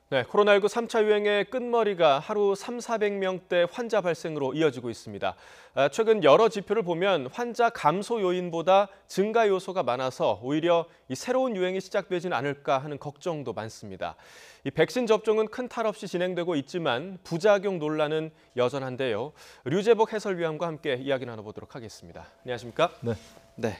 네, 코로나19 3차 유행의 끝머리가 하루 400명대 환자 발생으로 이어지고 있습니다. 최근 여러 지표를 보면 환자 감소 요인보다 증가 요소가 많아서 오히려 이 새로운 유행이 시작되지는 않을까 하는 걱정도 많습니다. 이 백신 접종은 큰 탈 없이 진행되고 있지만 부작용 논란은 여전한데요. 류재복 해설위원과 함께 이야기 나눠보도록 하겠습니다. 안녕하십니까? 네. 네.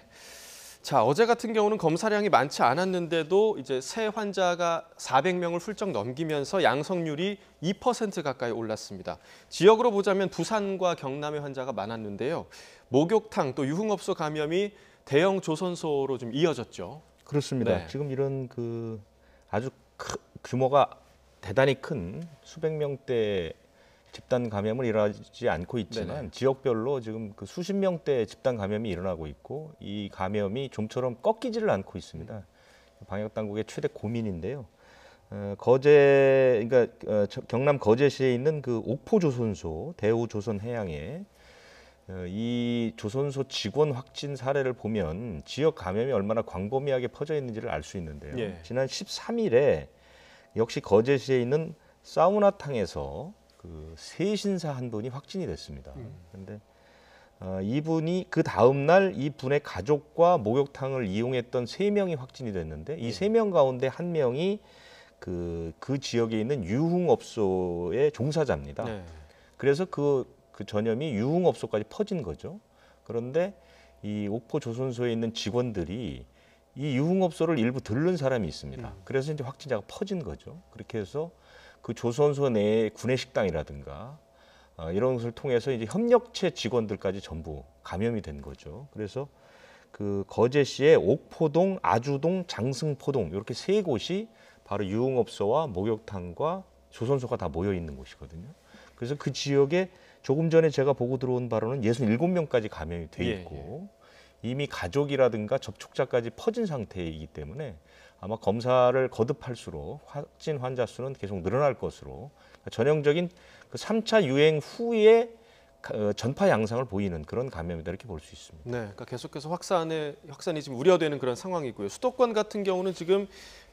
자, 어제 같은 경우는 검사량이 많지 않았는데도 이제 새 환자가 400명을 훌쩍 넘기면서 양성률이 2% 가까이 올랐습니다. 지역으로 보자면 부산과 경남의 환자가 많았는데요. 목욕탕 또 유흥업소 감염이 대형 조선소로 좀 이어졌죠. 그렇습니다. 네. 지금 이런 아주 규모가 대단히 큰 수백 명대 집단 감염을 일어나지 않고 있지만 네네. 지역별로 지금 수십 명대 집단 감염이 일어나고 있고 이 감염이 좀처럼 꺾이지를 않고 있습니다. 방역 당국의 최대 고민인데요. 경남 거제시에 있는 그 옥포 조선소 대우 조선 해양에 이 조선소 직원 확진 사례를 보면 지역 감염이 얼마나 광범위하게 퍼져 있는지를 알 수 있는데요. 예. 지난 13일에 역시 거제시에 있는 사우나탕에서 세신사 한 분이 확진이 됐습니다. 그런데 이분이 그 다음 날 이분의 가족과 목욕탕을 이용했던 3명이 확진이 됐는데 이 3명 가운데 1명이 그 지역에 있는 유흥업소의 종사자입니다. 네. 그래서 그 전염이 유흥업소까지 퍼진 거죠. 그런데 이 옥포 조선소에 있는 직원들이 이 유흥업소를 일부 들른 사람이 있습니다. 그래서 이제 확진자가 퍼진 거죠. 그렇게 해서 그 조선소 내의 구내식당이라든가 이런 것을 통해서 이제 협력체 직원들까지 전부 감염이 된 거죠. 그래서 그 거제시의 옥포동, 아주동, 장승포동 이렇게 3곳이 바로 유흥업소와 목욕탕과 조선소가 다 모여 있는 곳이거든요. 그래서 그 지역에 조금 전에 제가 보고 들어온 바로는 67명까지 감염이 돼 있고 이미 가족이라든가 접촉자까지 퍼진 상태이기 때문에 아마 검사를 거듭할수록 확진 환자 수는 계속 늘어날 것으로 전형적인 그 3차 유행 후에 전파 양상을 보이는 그런 감염이다 이렇게 볼 수 있습니다. 네, 그러니까 계속해서 확산이 지금 우려되는 그런 상황이고요. 수도권 같은 경우는 지금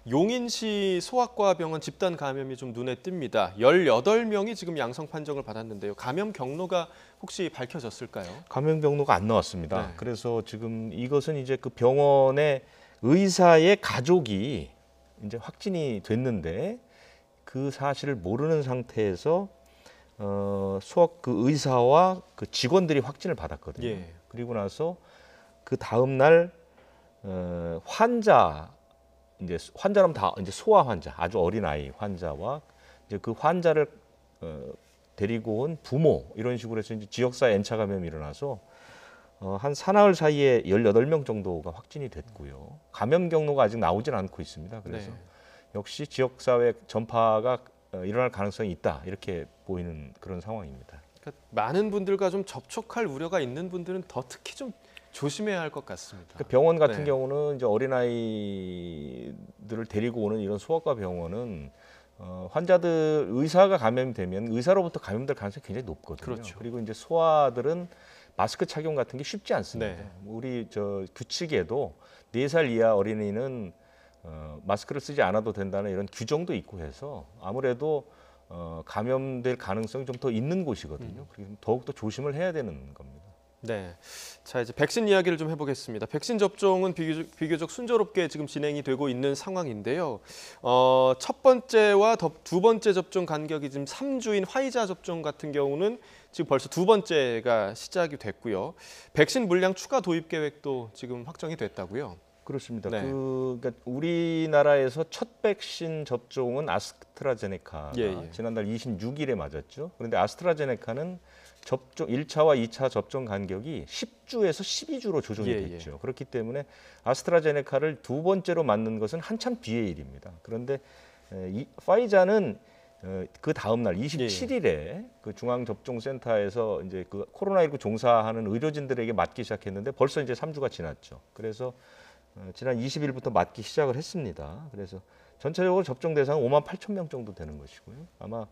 용인시 소아과병원 집단 감염이 좀 눈에 띕니다. 18명이 지금 양성 판정을 받았는데요. 감염 경로가 혹시 밝혀졌을까요? 감염 경로가 안 나왔습니다. 네. 그래서 지금 이것은 이제 그 병원의 의사의 가족이 이제 확진이 됐는데 그 사실을 모르는 상태에서 그 의사와 그 직원들이 확진을 받았거든요. 예. 그리고 나서 그 다음 날 환자라면 다 이제 소아 환자, 아주 어린 아이 환자와 이제 그 환자를 데리고 온 부모 이런 식으로 해서 이제 지역사회 N차 감염이 일어나서 한 사나흘 사이에 18명 정도가 확진이 됐고요. 감염 경로가 아직 나오진 않고 있습니다. 그래서 네. 역시 지역사회 전파가 일어날 가능성이 있다 이렇게 보이는 그런 상황입니다. 그러니까 많은 분들과 좀 접촉할 우려가 있는 분들은 더 특히 좀 조심해야 할 것 같습니다. 그 병원 같은 네. 경우는 이제 어린아이들을 데리고 오는 이런 소아과 병원은 환자들 의사가 감염되면 의사로부터 감염될 가능성이 굉장히 높거든요. 그렇죠. 그리고 이제 소아들은 마스크 착용 같은 게 쉽지 않습니다. 네. 우리 규칙에도 4살 이하 어린이는 마스크를 쓰지 않아도 된다는 이런 규정도 있고 해서 아무래도 감염될 가능성이 좀 더 있는 곳이거든요. 그래서 더욱 더 조심을 해야 되는 겁니다. 네. 자, 이제 백신 이야기를 좀 해보겠습니다. 백신 접종은 비교적 순조롭게 지금 진행이 되고 있는 상황인데요. 첫 번째와 두 번째 접종 간격이 지금 3주인 화이자 접종 같은 경우는 지금 벌써 2번째가 시작이 됐고요. 백신 물량 추가 도입 계획도 지금 확정이 됐다고요. 그렇습니다. 네. 그러니까 우리나라에서 첫 백신 접종은 아스트라제네카가 지난달 26일에 맞았죠. 그런데 아스트라제네카는 1차와 2차 접종 간격이 10주에서 12주로 조정이 됐죠. 그렇기 때문에 아스트라제네카를 2번째로 맞는 것은 한참 뒤의 일입니다. 그런데 파이자는 그 다음 날 27일에 그 중앙접종센터에서 이제 그 코로나19 종사하는 의료진들에게 맞기 시작했는데 벌써 이제 3주가 지났죠. 그래서 지난 20일부터 맞기 시작을 했습니다. 그래서 전체적으로 접종 대상은 58,000명 정도 되는 것이고요. 아마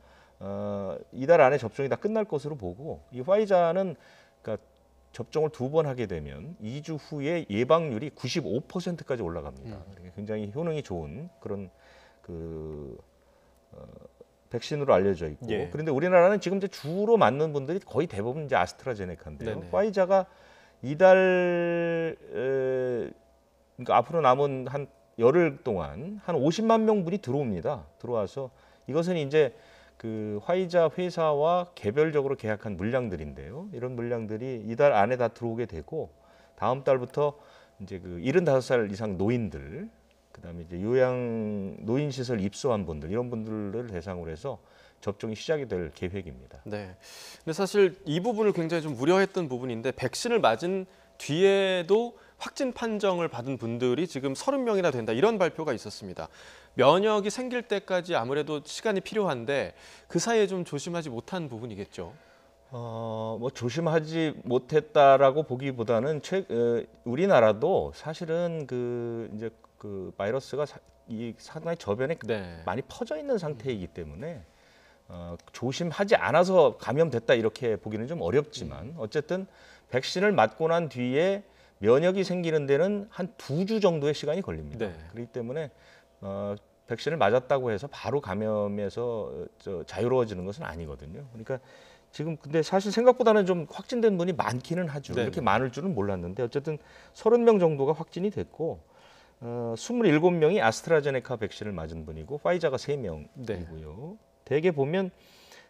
이달 안에 접종이 다 끝날 것으로 보고 이 화이자는 그러니까 접종을 2번 하게 되면 2주 후에 예방률이 95%까지 올라갑니다. 굉장히 효능이 좋은 그런 백신으로 알려져 있고 예. 그런데 우리나라는 지금 이제 주로 맞는 분들이 거의 대부분 이제 아스트라제네카인데요. 네네. 화이자가 이달 그러니까 앞으로 남은 한 열흘 동안 한 50만 명분이 들어옵니다. 들어와서 이것은 이제 그 화이자 회사와 개별적으로 계약한 물량들인데요. 이런 물량들이 이달 안에 다 들어오게 되고 다음 달부터 이제 그 75살 이상 노인들 그다음에 이제 요양 노인 시설 입소한 분들 이런 분들을 대상으로 해서 접종이 시작이 될 계획입니다. 네. 근데 사실 이 부분을 굉장히 좀 우려했던 부분인데 백신을 맞은 뒤에도 확진 판정을 받은 분들이 지금 30명이나 된다 이런 발표가 있었습니다. 면역이 생길 때까지 아무래도 시간이 필요한데 그 사이에 좀 조심하지 못한 부분이겠죠. 뭐 조심하지 못했다라고 보기보다는 우리나라도 사실은 그 이제 그 바이러스가 이 상당히 저변에 네. 많이 퍼져 있는 상태이기 때문에 조심하지 않아서 감염됐다 이렇게 보기는 좀 어렵지만 어쨌든 백신을 맞고 난 뒤에 면역이 생기는 데는 한 2주 정도의 시간이 걸립니다. 네. 그렇기 때문에 백신을 맞았다고 해서 바로 감염에서 자유로워지는 것은 아니거든요. 그러니까 지금 근데 사실 생각보다는 좀 확진된 분이 많기는 하죠. 네. 이렇게 많을 줄은 몰랐는데 어쨌든 30명 정도가 확진이 됐고 27명이 아스트라제네카 백신을 맞은 분이고 화이자가 3명이고요. 네. 대개 보면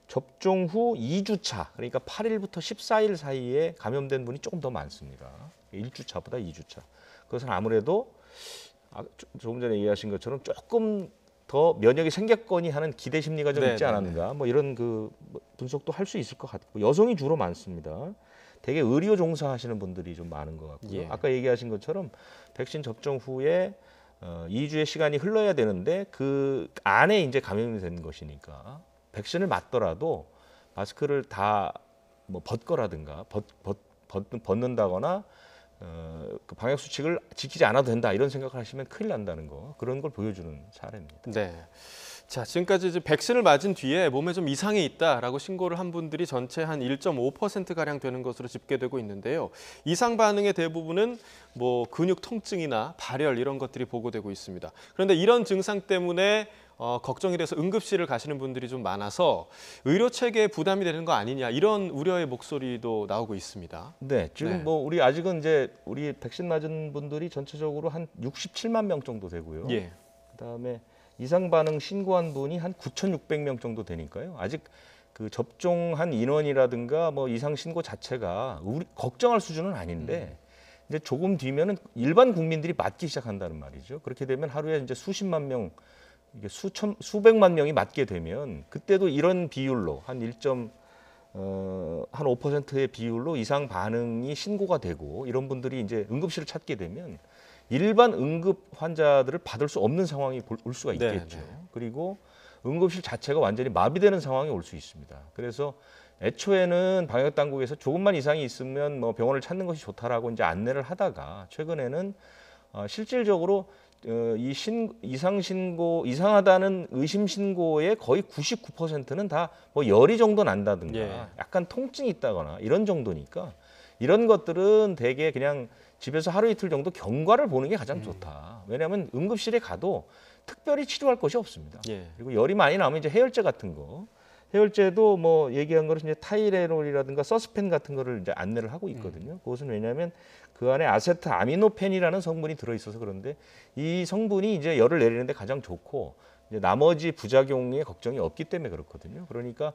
접종 후 2주차 그러니까 8일부터 14일 사이에 감염된 분이 조금 더 많습니다. 1주차보다 2주차. 그것은 아무래도 조금 전에 얘기하신 것처럼 조금 더 면역이 생겼거니 하는 기대 심리가 좀 있지 않았는가 뭐 이런 그 분석도 할 수 있을 것 같고 여성이 주로 많습니다. 되게 의료 종사하시는 분들이 좀 많은 것 같고요. 예. 아까 얘기하신 것처럼 백신 접종 후에 2주의 시간이 흘러야 되는데 그 안에 이제 감염이 된 것이니까 백신을 맞더라도 마스크를 다 뭐 벗거라든가 벗는다거나 그 방역 수칙을 지키지 않아도 된다 이런 생각을 하시면 큰일 난다는 거 그런 걸 보여주는 사례입니다. 네. 자, 지금까지 이제 백신을 맞은 뒤에 몸에 좀 이상이 있다라고 신고를 한 분들이 전체 한 1.5%가량 되는 것으로 집계되고 있는데요. 이상 반응의 대부분은 뭐 근육 통증이나 발열 이런 것들이 보고되고 있습니다. 그런데 이런 증상 때문에 걱정이 돼서 응급실을 가시는 분들이 좀 많아서 의료 체계에 부담이 되는 거 아니냐 이런 우려의 목소리도 나오고 있습니다. 네, 지금 네. 뭐 우리 아직은 이제 우리 백신 맞은 분들이 전체적으로 한 67만 명 정도 되고요. 예. 그다음에 이상 반응 신고한 분이 한 9,600명 정도 되니까요. 아직 그 접종한 인원이라든가 뭐 이상 신고 자체가 우리 걱정할 수준은 아닌데 이제 조금 뒤면은 일반 국민들이 맞기 시작한다는 말이죠. 그렇게 되면 하루에 이제 수십만 명 이게 수백만 명이 맞게 되면 그때도 이런 비율로 한 5%의 비율로 이상 반응이 신고가 되고 이런 분들이 이제 응급실을 찾게 되면 일반 응급 환자들을 받을 수 없는 상황이 올 수가 있겠죠. 네. 그리고 응급실 자체가 완전히 마비되는 상황이 올 수 있습니다. 그래서 애초에는 방역 당국에서 조금만 이상이 있으면 뭐 병원을 찾는 것이 좋다라고 이제 안내를 하다가 최근에는 실질적으로 이상하다는 의심 신고의 거의 99%는 다 뭐 열이 정도 난다든가 예. 약간 통증이 있다거나 이런 정도니까 이런 것들은 대개 그냥 집에서 하루 이틀 정도 경과를 보는 게 가장 좋다. 왜냐하면 응급실에 가도 특별히 치료할 것이 없습니다. 예. 그리고 열이 많이 나면 이제 해열제 같은 거, 해열제도 뭐 얘기한 거는 이제 타이레놀이라든가 서스펜 같은 거를 이제 안내를 하고 있거든요. 그것은 왜냐하면 그 안에 아세트아미노펜이라는 성분이 들어있어서 그런데 이 성분이 이제 열을 내리는데 가장 좋고 이제 나머지 부작용에 걱정이 없기 때문에 그렇거든요. 그러니까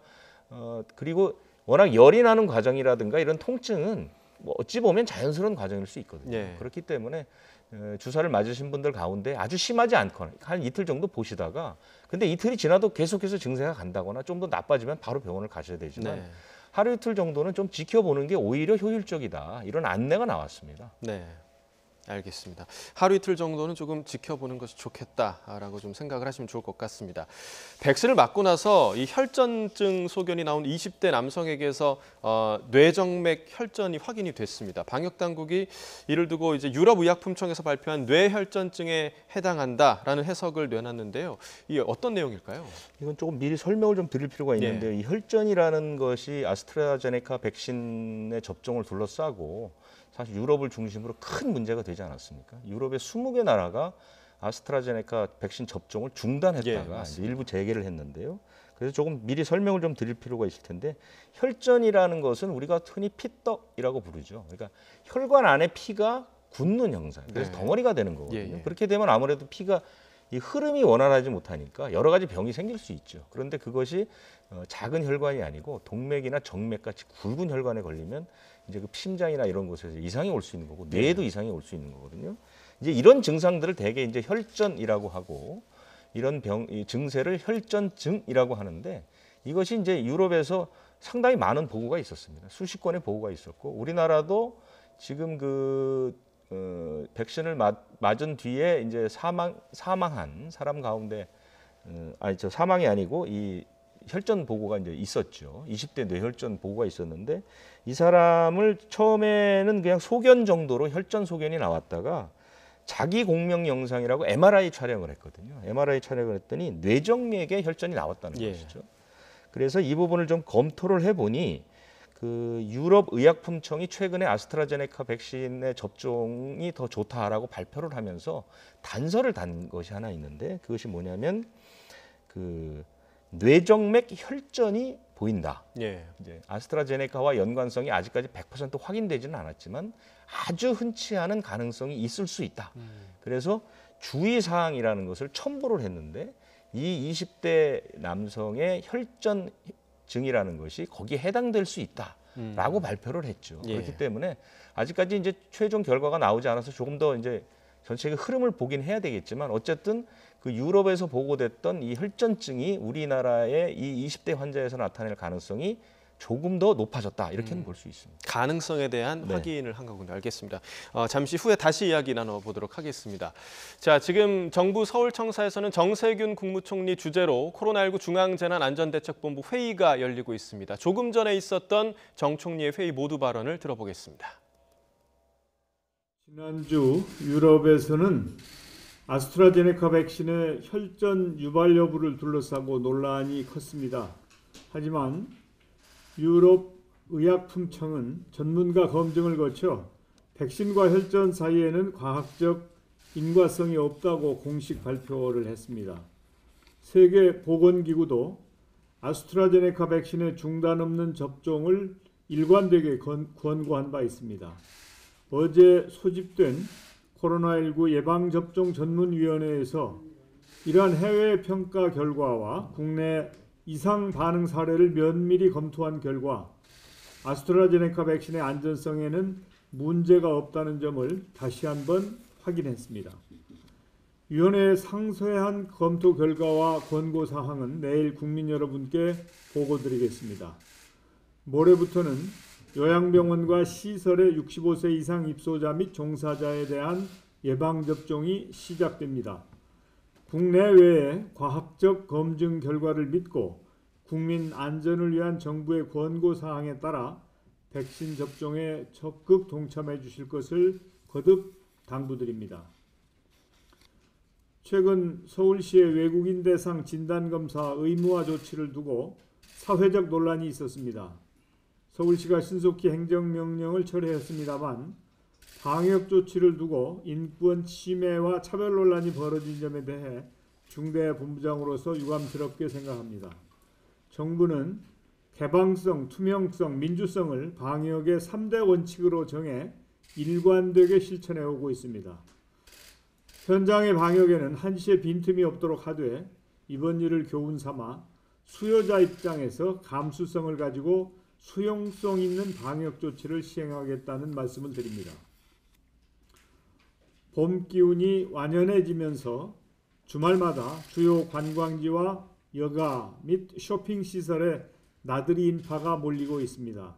그리고 워낙 열이 나는 과정이라든가 이런 통증은 뭐 어찌 보면 자연스러운 과정일 수 있거든요. 예. 그렇기 때문에 주사를 맞으신 분들 가운데 아주 심하지 않거나 한 이틀 정도 보시다가 근데 이틀이 지나도 계속해서 증세가 간다거나 좀 더 나빠지면 바로 병원을 가셔야 되지만 네. 하루 이틀 정도는 좀 지켜보는 게 오히려 효율적이다. 이런 안내가 나왔습니다. 네. 알겠습니다. 하루 이틀 정도는 조금 지켜보는 것이 좋겠다라고 좀 생각을 하시면 좋을 것 같습니다. 백신을 맞고 나서 이 혈전증 소견이 나온 20대 남성에게서 뇌정맥 혈전이 확인이 됐습니다. 방역 당국이 이를 두고 이제 유럽의약품청에서 발표한 뇌혈전증에 해당한다라는 해석을 내놨는데요. 이게 어떤 내용일까요? 이건 조금 미리 설명을 좀 드릴 필요가 있는데 이 혈전이라는 것이 아스트라제네카 백신의 접종을 둘러싸고 사실 유럽을 중심으로 큰 문제가 되지 않았습니까? 유럽의 20개 나라가 아스트라제네카 백신 접종을 중단했다가 맞습니다. 이제 일부 재개를 했는데요. 그래서 조금 미리 설명을 좀 드릴 필요가 있을 텐데 혈전이라는 것은 우리가 흔히 피떡이라고 부르죠. 그러니까 혈관 안에 피가 굳는 형상. 그래서 네. 덩어리가 되는 거거든요. 예, 예. 그렇게 되면 아무래도 피가 이 흐름이 원활하지 못하니까 여러 가지 병이 생길 수 있죠. 그런데 그것이 작은 혈관이 아니고 동맥이나 정맥 같이 굵은 혈관에 걸리면 이제 그 심장이나 이런 곳에서 이상이 올 수 있는 거고 뇌에도 이상이 올 수 있는 거거든요. 이제 이런 증상들을 대개 이제 혈전이라고 하고 이런 이 증세를 혈전증이라고 하는데 이것이 이제 유럽에서 상당히 많은 보고가 있었습니다. 수십 건의 보고가 있었고 우리나라도 지금 백신을 맞은 뒤에 이제 사망한 사람 가운데 사망이 아니고 이 혈전 보고가 이제 있었죠. 20대 뇌혈전 보고가 있었는데 이 사람을 처음에는 그냥 소견 정도로 혈전 소견이 나왔다가 자기 공명 영상이라고 MRI 촬영을 했거든요. MRI 촬영을 했더니 뇌정맥에 혈전이 나왔다는 것이죠. 그래서 이 부분을 좀 검토를 해보니 그 유럽 의약품청이 최근에 아스트라제네카 백신의 접종이 더 좋다라고 발표를 하면서 단서를 단 것이 하나 있는데 그것이 뭐냐면 그 뇌정맥 혈전이 보인다. 예. 이제 아스트라제네카와 연관성이 아직까지 100% 확인되지는 않았지만 아주 흔치 않은 가능성이 있을 수 있다. 그래서 주의사항이라는 것을 첨부를 했는데 이 20대 남성의 혈전증이라는 것이 거기에 해당될 수 있다라고 발표를 했죠. 예. 그렇기 때문에 아직까지 이제 최종 결과가 나오지 않아서 조금 더 이제 전체의 흐름을 보긴 해야 되겠지만 어쨌든 그 유럽에서 보고됐던 이 혈전증이 우리나라의 이 20대 환자에서 나타낼 가능성이 조금 더 높아졌다 이렇게는 볼 수 있습니다. 가능성에 대한 네. 확인을 한 거군요. 알겠습니다. 잠시 후에 다시 이야기 나눠보도록 하겠습니다. 자, 지금 정부 서울청사에서는 정세균 국무총리 주재로 코로나19 중앙재난안전대책본부 회의가 열리고 있습니다. 조금 전에 있었던 정 총리의 회의 모두 발언을 들어보겠습니다. 지난주 유럽에서는 아스트라제네카 백신의 혈전 유발 여부를 둘러싸고 논란이 컸습니다. 하지만 유럽 의약품청은 전문가 검증을 거쳐 백신과 혈전 사이에는 과학적 인과성이 없다고 공식 발표를 했습니다. 세계보건기구도 아스트라제네카 백신의 중단 없는 접종을 일관되게 권고한 바 있습니다. 어제 소집된 코로나19 예방접종 전문위원회에서 이러한 해외 평가 결과와 국내 이상 반응 사례를 면밀히 검토한 결과 아스트라제네카 백신의 안전성에는 문제가 없다는 점을 다시 한번 확인했습니다. 위원회의 상세한 검토 결과와 권고 사항은 내일 국민 여러분께 보고드리겠습니다. 모레부터는 요양병원과 시설의 65세 이상 입소자 및 종사자에 대한 예방접종이 시작됩니다. 국내외의 과학적 검증 결과를 믿고 국민 안전을 위한 정부의 권고 사항에 따라 백신 접종에 적극 동참해 주실 것을 거듭 당부드립니다. 최근 서울시의 외국인 대상 진단검사 의무화 조치를 두고 사회적 논란이 있었습니다. 서울시가 신속히 행정명령을 철회했습니다만 방역 조치를 두고 인권 침해와 차별 논란이 벌어진 점에 대해 중대본부장으로서 유감스럽게 생각합니다. 정부는 개방성, 투명성, 민주성을 방역의 3대 원칙으로 정해 일관되게 실천해 오고 있습니다. 현장의 방역에는 한시의 빈틈이 없도록 하되 이번 일을 교훈 삼아 수요자 입장에서 감수성을 가지고 수용성 있는 방역 조치를 시행하겠다는 말씀을 드립니다. 봄 기운이 완연해지면서 주말마다 주요 관광지와 여가 및 쇼핑 시설에 나들이 인파가 몰리고 있습니다.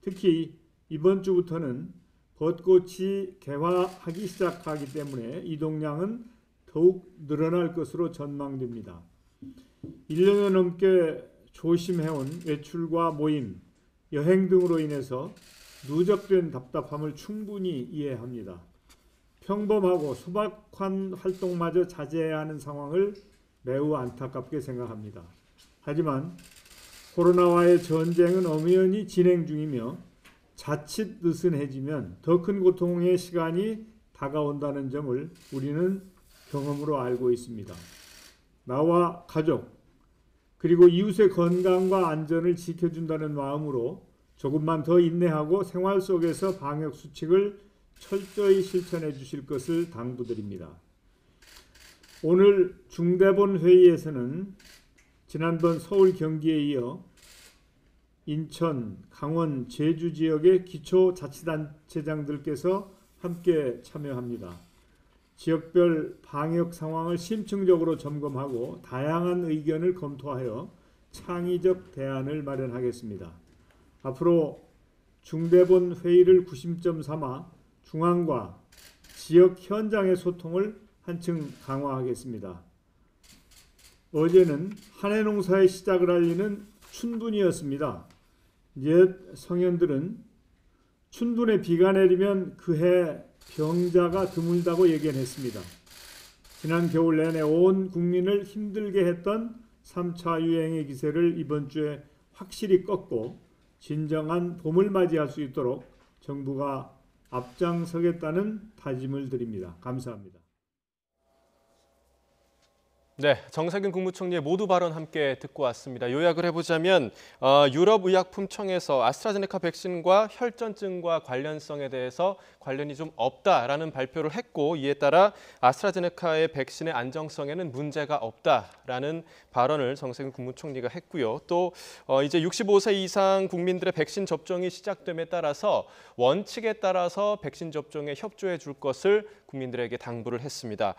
특히 이번 주부터는 벚꽃이 개화하기 시작하기 때문에 이동량은 더욱 늘어날 것으로 전망됩니다. 1년여 넘게 조심해온 외출과 모임, 여행 등으로 인해서 누적된 답답함을 충분히 이해합니다. 평범하고 소박한 활동마저 자제해야 하는 상황을 매우 안타깝게 생각합니다. 하지만 코로나와의 전쟁은 엄연히 진행 중이며 자칫 느슨해지면 더 큰 고통의 시간이 다가온다는 점을 우리는 경험으로 알고 있습니다. 나와 가족 그리고 이웃의 건강과 안전을 지켜준다는 마음으로 조금만 더 인내하고 생활 속에서 방역 수칙을 철저히 실천해 주실 것을 당부드립니다. 오늘 중대본 회의에서는 지난번 서울, 경기에 이어 인천, 강원, 제주 지역의 기초자치단체장들께서 함께 참여합니다. 지역별 방역 상황을 심층적으로 점검하고 다양한 의견을 검토하여 창의적 대안을 마련하겠습니다. 앞으로 중대본 회의를 구심점 삼아 중앙과 지역 현장의 소통을 한층 강화하겠습니다. 어제는 한해 농사의 시작을 알리는 춘분이었습니다. 옛 성현들은 춘분에 비가 내리면 그해 병자가 드물다고 예견했습니다. 지난 겨울 내내 온 국민을 힘들게 했던 3차 유행의 기세를 이번 주에 확실히 꺾고 진정한 봄을 맞이할 수 있도록 정부가 앞장서겠다는 다짐을 드립니다. 감사합니다. 네, 정세균 국무총리의 모두 발언 함께 듣고 왔습니다. 요약을 해보자면 유럽의약품청에서 아스트라제네카 백신과 혈전증과 관련성에 대해서 관련이 좀 없다라는 발표를 했고, 이에 따라 아스트라제네카의 백신의 안정성에는 문제가 없다라는 발언을 정세균 국무총리가 했고요. 또 이제 65세 이상 국민들의 백신 접종이 시작됨에 따라서 원칙에 따라서 백신 접종에 협조해 줄 것을 국민들에게 당부를 했습니다.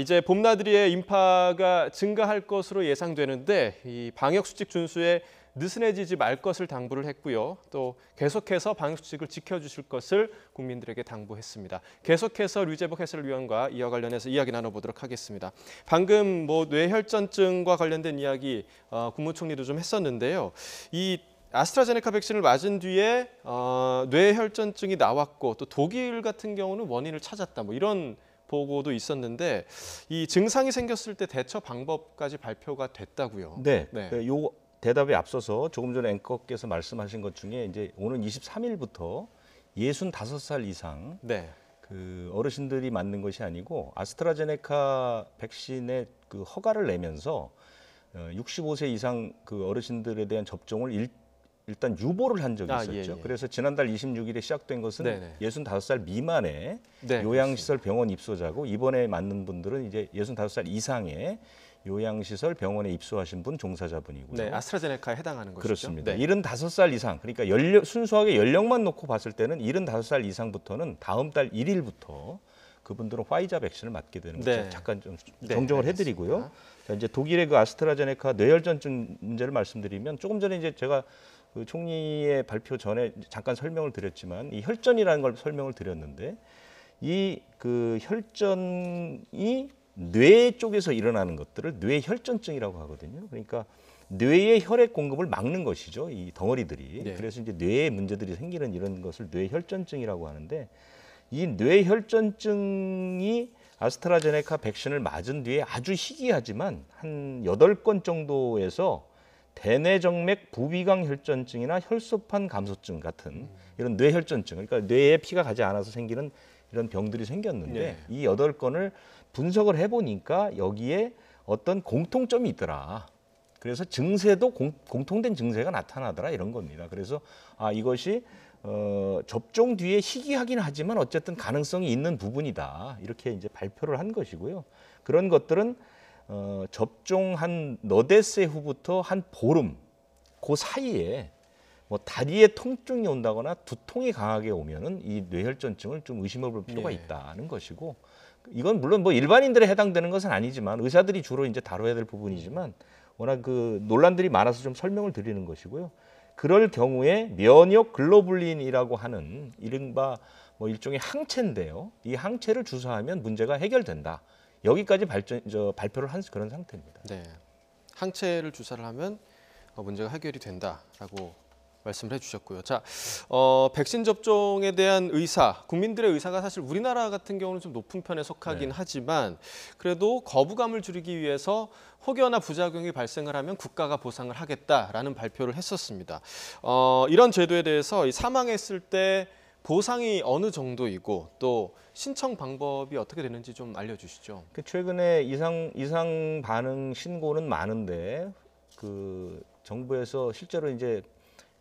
이제 봄나들이의 인파가 증가할 것으로 예상되는데 이 방역수칙 준수에 느슨해지지 말 것을 당부를 했고요. 또 계속해서 방역수칙을 지켜주실 것을 국민들에게 당부했습니다. 계속해서 류재복 해설위원과 이와 관련해서 이야기 나눠보도록 하겠습니다. 방금 뇌혈전증과 관련된 이야기 국무총리도 좀 했었는데요. 이 아스트라제네카 백신을 맞은 뒤에 뇌혈전증이 나왔고 또 독일 같은 경우는 원인을 찾았다 이런 보고도 있었는데 이 증상이 생겼을 때 대처 방법까지 발표가 됐다고요. 네. 네. 요 대답에 앞서서 조금 전에 앵커께서 말씀하신 것 중에 이제 오는 23일부터 65살 이상 네. 그 어르신들이 맞는 것이 아니고 아스트라제네카 백신의 그 허가를 내면서 65세 이상 그 어르신들에 대한 접종을 일단 유보를 한 적이 있었죠. 예. 그래서 지난달 26일에 시작된 것은 네네. 65살 미만의 네, 요양시설 병원 입소자고 이번에 맞는 분들은 이제 65살 이상의 요양시설 병원에 입소하신 분 종사자분이고요. 네, 아스트라제네카에 해당하는 것이죠. 그렇습니다. 네. 75살 이상, 그러니까 순수하게 연령만 놓고 봤을 때는 75살 이상부터는 다음 달 1일부터 그분들은 화이자 백신을 맞게 되는 거죠. 네. 잠깐 좀 네, 정정을 알겠습니다. 해드리고요. 자, 이제 독일의 그 아스트라제네카 뇌혈전증 문제를 말씀드리면 조금 전에 이제 제가 그 총리의 발표 전에 잠깐 설명을 드렸지만 이 혈전이라는 걸 설명을 드렸는데 이 그 혈전이 뇌 쪽에서 일어나는 것들을 뇌혈전증이라고 하거든요. 그러니까 뇌의 혈액 공급을 막는 것이죠. 이 덩어리들이. 네. 그래서 이제 뇌에 문제들이 생기는 이런 것을 뇌혈전증이라고 하는데 이 뇌혈전증이 아스트라제네카 백신을 맞은 뒤에 아주 희귀하지만 한 8건 정도에서 대뇌정맥 부비강 혈전증이나 혈소판 감소증 같은 이런 뇌혈전증, 그러니까 뇌에 피가 가지 않아서 생기는 이런 병들이 생겼는데 네. 이 8건을 분석을 해보니까 여기에 어떤 공통점이 있더라. 그래서 증세도 공통된 증세가 나타나더라 이런 겁니다. 그래서 이것이 접종 뒤에 희귀하긴 하지만 어쨌든 가능성이 있는 부분이다. 이렇게 이제 발표를 한 것이고요. 그런 것들은 접종한 너댓세 후부터 한 보름 그 사이에 뭐 다리에 통증이 온다거나 두통이 강하게 오면은 이 뇌혈전증을 좀 의심해 볼 필요가 있다는 것이고 이건 물론 뭐 일반인들에 해당되는 것은 아니지만 의사들이 주로 이제 다뤄야 될 부분이지만 워낙 그 논란들이 많아서 좀 설명을 드리는 것이고요. 그럴 경우에 면역 글로불린이라고 하는 이른바 뭐 일종의 항체인데요. 이 항체를 주사하면 문제가 해결된다. 여기까지 발표를 한 그런 상태입니다. 네. 항체를 주사를 하면 문제가 해결이 된다라고 말씀을 해주셨고요. 자, 백신 접종에 대한 국민들의 의사가 사실 우리나라 같은 경우는 좀 높은 편에 속하긴 하지만 그래도 거부감을 줄이기 위해서 혹여나 부작용이 발생을 하면 국가가 보상을 하겠다라는 발표를 했었습니다. 이런 제도에 대해서 사망했을 때 보상이 어느 정도이고 또 신청 방법이 어떻게 되는지 좀 알려주시죠. 그 최근에 이상 반응 신고는 많은데 그 정부에서 실제로 이제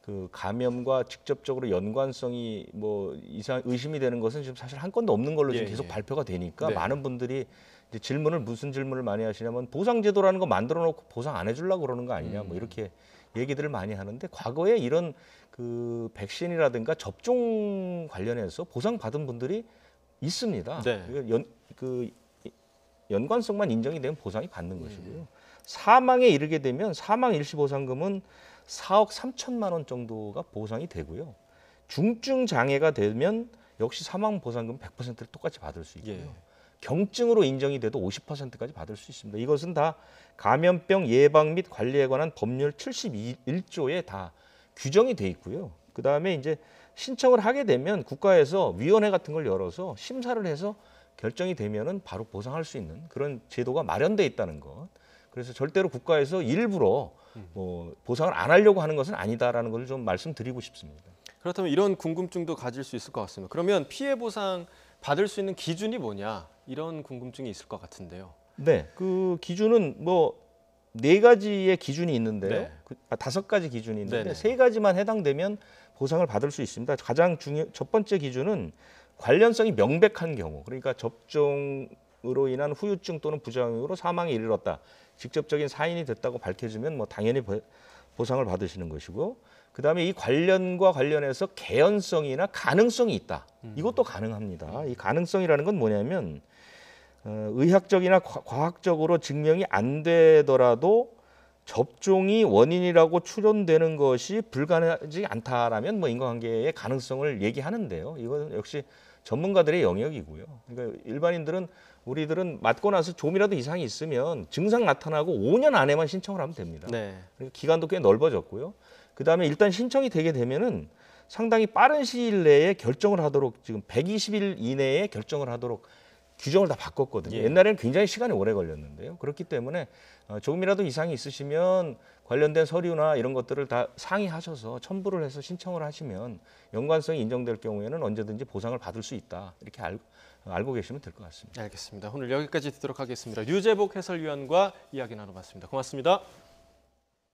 그 감염과 직접적으로 연관성이 뭐 이상 의심이 되는 것은 지금 사실 한 건도 없는 걸로 지금 계속 발표가 되니까 네. 많은 분들이 이제 무슨 질문을 많이 하시냐면 보상제도라는 거 만들어 놓고 보상 안 해주려고 그러는 거 아니냐 뭐 이렇게 얘기들을 많이 하는데 과거에 이런 그 백신이라든가 접종 관련해서 보상 받은 분들이 있습니다. 네. 연관성만 인정이 되면 보상이 받는 것이고요. 사망에 이르게 되면 사망 일시 보상금은 4억 3천만 원 정도가 보상이 되고요. 중증 장애가 되면 역시 사망 보상금 100%를 똑같이 받을 수 있고요. 예. 경증으로 인정이 돼도 50%까지 받을 수 있습니다. 이것은 다 감염병 예방 및 관리에 관한 법률 71조에 다 규정이 돼 있고요. 그다음에 이제 신청을 하게 되면 국가에서 위원회 같은 걸 열어서 심사를 해서 결정이 되면은 바로 보상할 수 있는 그런 제도가 마련돼 있다는 것. 그래서 절대로 국가에서 일부러 뭐 보상을 안 하려고 하는 것은 아니다라는 걸 좀 말씀드리고 싶습니다. 그렇다면 이런 궁금증도 가질 수 있을 것 같습니다. 그러면 피해 보상 받을 수 있는 기준이 뭐냐 이런 궁금증이 있을 것 같은데요. 네, 그 기준은 뭐 4가지의 기준이 있는데요. 네. 5가지 기준이 있는데 네네. 3가지만 해당되면 보상을 받을 수 있습니다. 가장 첫 번째 기준은 관련성이 명백한 경우, 그러니까 접종으로 인한 후유증 또는 부작용으로 사망에 이르렀다. 직접적인 사인이 됐다고 밝혀지면 뭐 당연히 보상을 받으시는 것이고, 그다음에 이 관련과 관련해서 개연성이나 가능성이 있다. 이것도 가능합니다. 이 가능성이라는 건 뭐냐면 의학적이나 과학적으로 증명이 안 되더라도 접종이 원인이라고 추론되는 것이 불가능하지 않다라면 뭐 인과관계의 가능성을 얘기하는데요. 이건 역시 전문가들의 영역이고요. 그러니까 우리들은 맞고 나서 조금이라도 이상이 있으면 증상 나타나고 5년 안에만 신청을 하면 됩니다. 네. 그러니까 기간도 꽤 넓어졌고요. 그다음에 일단 신청이 되게 되면은 상당히 빠른 시일 내에 결정을 하도록 지금 120일 이내에 결정을 하도록 규정을 다 바꿨거든요. 예. 옛날에는 굉장히 시간이 오래 걸렸는데요. 그렇기 때문에 조금이라도 이상이 있으시면 관련된 서류나 이런 것들을 다 상의하셔서 첨부를 해서 신청을 하시면 연관성이 인정될 경우에는 언제든지 보상을 받을 수 있다. 이렇게 알고 계시면 될 것 같습니다. 알겠습니다. 오늘 여기까지 듣도록 하겠습니다. 류재복 해설위원과 이야기 나눠봤습니다. 고맙습니다.